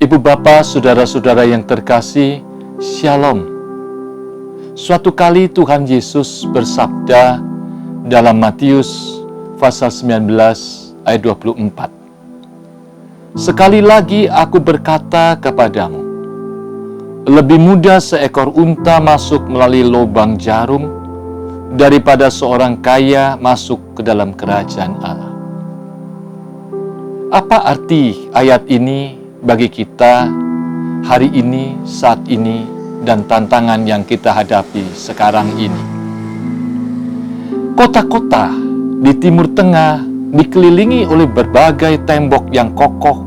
Ibu Bapa, saudara-saudara yang terkasih, Shalom. Suatu kali Tuhan Yesus bersabda dalam Matius pasal 19 ayat 24. Sekali lagi aku berkata kepadamu, lebih mudah seekor unta masuk melalui lubang jarum daripada seorang kaya masuk ke dalam kerajaan Allah. Apa arti ayat ini bagi kita hari ini, saat ini, dan tantangan yang kita hadapi sekarang ini? Kota-kota di Timur Tengah dikelilingi oleh berbagai tembok yang kokoh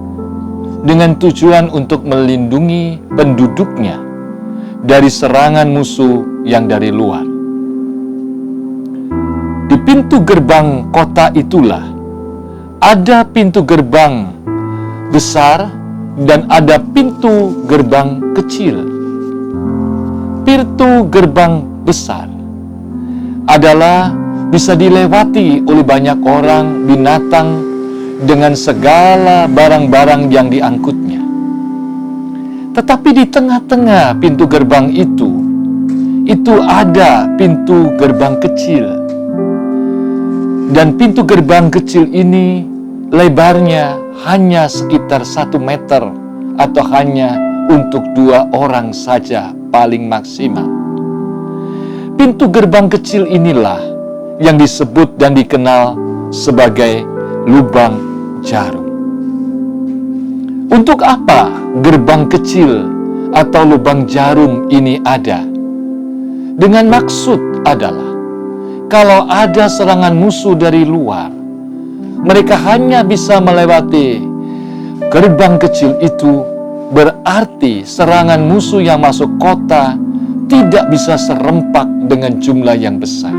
dengan tujuan untuk melindungi penduduknya dari serangan musuh yang dari luar. Di pintu gerbang kota itulah ada pintu gerbang besar dan ada pintu gerbang kecil. Pintu gerbang besar adalah bisa dilewati oleh banyak orang, binatang, dengan segala barang-barang yang diangkutnya. Tetapi di tengah-tengah pintu gerbang itu ada pintu gerbang kecil. Dan pintu gerbang kecil ini lebarnya hanya sekitar 1 meter atau hanya untuk 2 orang saja paling maksimal. Pintu gerbang kecil inilah yang disebut dan dikenal sebagai lubang jarum. Untuk apa gerbang kecil atau lubang jarum ini ada? Dengan maksud adalah kalau ada serangan musuh dari luar, mereka hanya bisa melewati gerbang kecil itu, berarti serangan musuh yang masuk kota tidak bisa serempak dengan jumlah yang besar.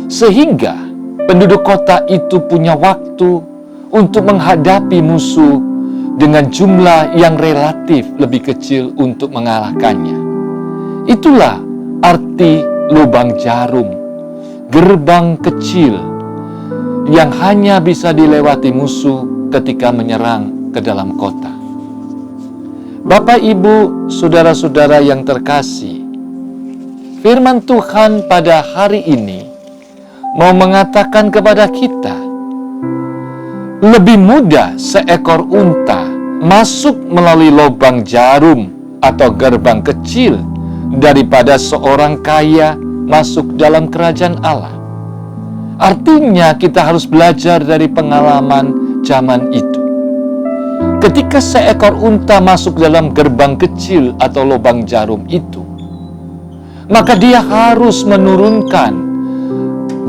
Sehingga penduduk kota itu punya waktu untuk menghadapi musuh dengan jumlah yang relatif lebih kecil untuk mengalahkannya. Itulah arti lubang jarum, gerbang kecil yang hanya bisa dilewati musuh ketika menyerang ke dalam kota. Bapak, Ibu, saudara-saudara yang terkasih, firman Tuhan pada hari ini mau mengatakan kepada kita, lebih mudah seekor unta masuk melalui lubang jarum atau gerbang kecil daripada seorang kaya masuk dalam kerajaan Allah. Artinya kita harus belajar dari pengalaman zaman itu. Ketika seekor unta masuk dalam gerbang kecil atau lubang jarum itu, maka dia harus menurunkan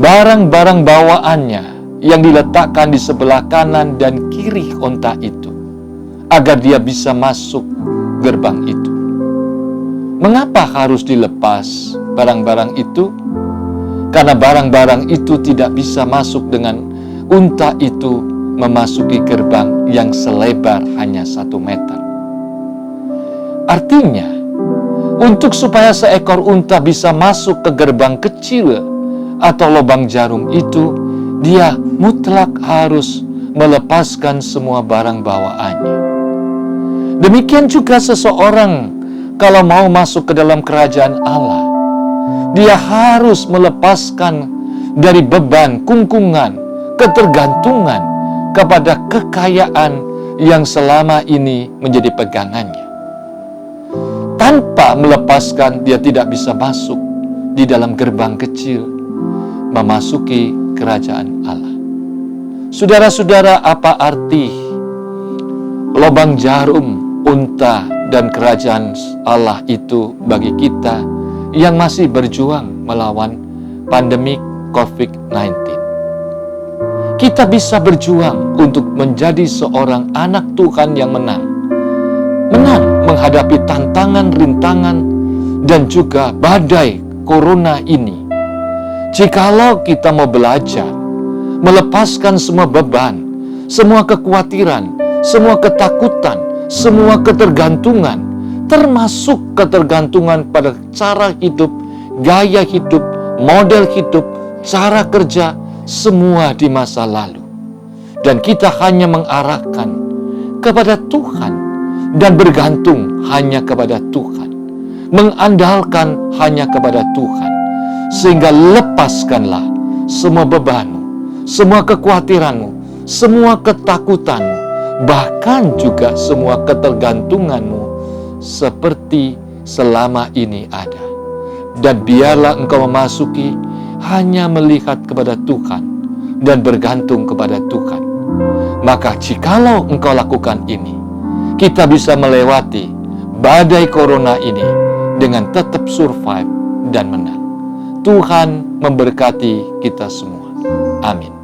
barang-barang bawaannya yang diletakkan di sebelah kanan dan kiri unta itu, agar dia bisa masuk gerbang itu. Mengapa harus dilepas barang-barang itu? Karena barang-barang itu tidak bisa masuk dengan unta itu memasuki gerbang yang selebar hanya 1 meter. Artinya, untuk supaya seekor unta bisa masuk ke gerbang kecil atau lubang jarum itu, dia mutlak harus melepaskan semua barang bawaannya. Demikian juga seseorang kalau mau masuk ke dalam kerajaan Allah, dia harus melepaskan dari beban, kungkungan, ketergantungan kepada kekayaan yang selama ini menjadi pegangannya. Tanpa melepaskan, dia tidak bisa masuk di dalam gerbang kecil, memasuki kerajaan Allah. Saudara-saudara, apa arti lubang jarum, unta, dan kerajaan Allah itu bagi kita yang masih berjuang melawan pandemi COVID-19? Kita bisa berjuang untuk menjadi seorang anak Tuhan yang menang menghadapi tantangan, rintangan, dan juga badai corona ini. Jikalau kita mau belajar melepaskan semua beban, semua kekhawatiran, semua ketakutan, semua ketergantungan, termasuk ketergantungan pada cara hidup, gaya hidup, model hidup, cara kerja, semua di masa lalu. Dan kita hanya mengarahkan kepada Tuhan dan bergantung hanya kepada Tuhan, mengandalkan hanya kepada Tuhan, sehingga lepaskanlah semua bebanmu, semua kekhawatiranmu, semua ketakutanmu, bahkan juga semua ketergantunganmu seperti selama ini ada. Dan biarlah engkau memasuki hanya melihat kepada Tuhan dan bergantung kepada Tuhan. Maka jikalau engkau lakukan ini, kita bisa melewati badai corona ini dengan tetap survive dan menang. Tuhan memberkati kita semua. Amin.